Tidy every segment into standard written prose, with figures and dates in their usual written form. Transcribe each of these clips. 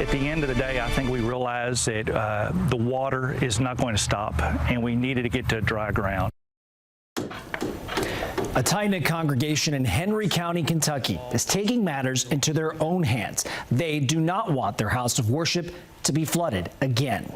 At the end of the day, I think we realized that the water is not going to stop, and we needed to get to dry ground. A tight-knit congregation in Henry County, Kentucky is taking matters into their own hands. They do not want their house of worship to be flooded again.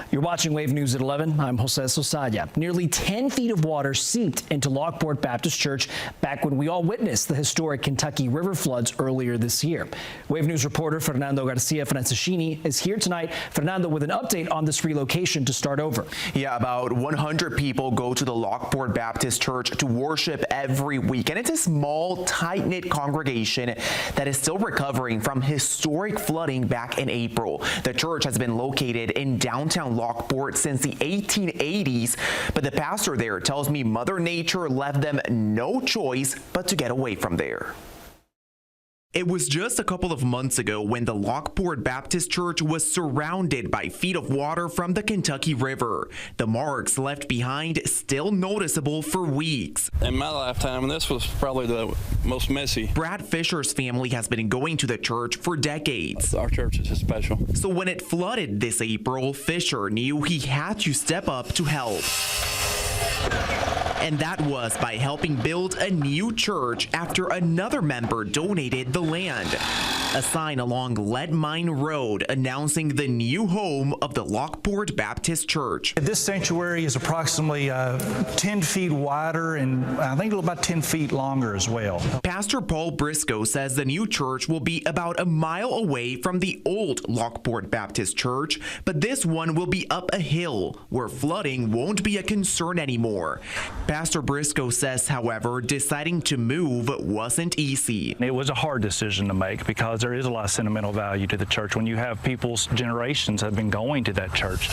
You're watching Wave News at 11. I'm Jose Sosaya. Nearly 10 feet of water seeped into Lockport Baptist Church back when we all witnessed the historic Kentucky River floods earlier this year. Wave News reporter Fernando Garcia-Franceschini is here tonight. Fernando, with an update on this relocation to start over. Yeah, about 100 people go to the Lockport Baptist Church to worship every week, and it's a small, tight-knit congregation that is still recovering from historic flooding back in April. The church has been located in downtown Lockport since the 1880s, but the pastor there tells me Mother Nature left them no choice but to get away from there. It was just a couple of months ago when the Lockport Baptist Church was surrounded by feet of water from the Kentucky River. The marks left behind still noticeable for weeks. In my lifetime, this was probably the most messy. Brad Fisher's family has been going to the church for decades. Our church is just special. So when it flooded this April, Fisher knew he had to step up to help. And that was by helping build a new church after another member donated the land. A sign along Lead Mine Road announcing the new home of the Lockport Baptist Church. This sanctuary is approximately 10 feet wider and I think about 10 feet longer as well. Pastor Paul Briscoe says the new church will be about a mile away from the old Lockport Baptist Church, but this one will be up a hill where flooding won't be a concern anymore. Pastor Briscoe says, however, deciding to move wasn't easy. It was a hard decision to make because there is a lot of sentimental value to the church when you have people's generations have been going to that church.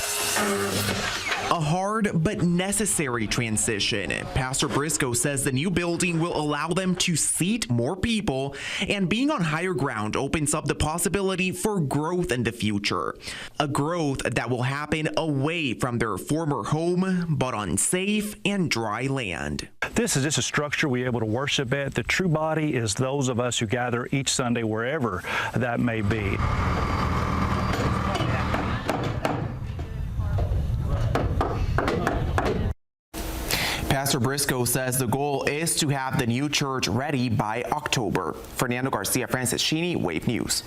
A hard but necessary transition. Pastor Briscoe says the new building will allow them to seat more people, and being on higher ground opens up the possibility for growth in the future. A growth that will happen away from their former home, but on safe and dry land. This is just a structure we're able to worship at. The true body is those of us who gather each Sunday wherever that may be. Pastor Briscoe says the goal is to have the new church ready by October. Fernando Garcia-Franceschini, Wave News.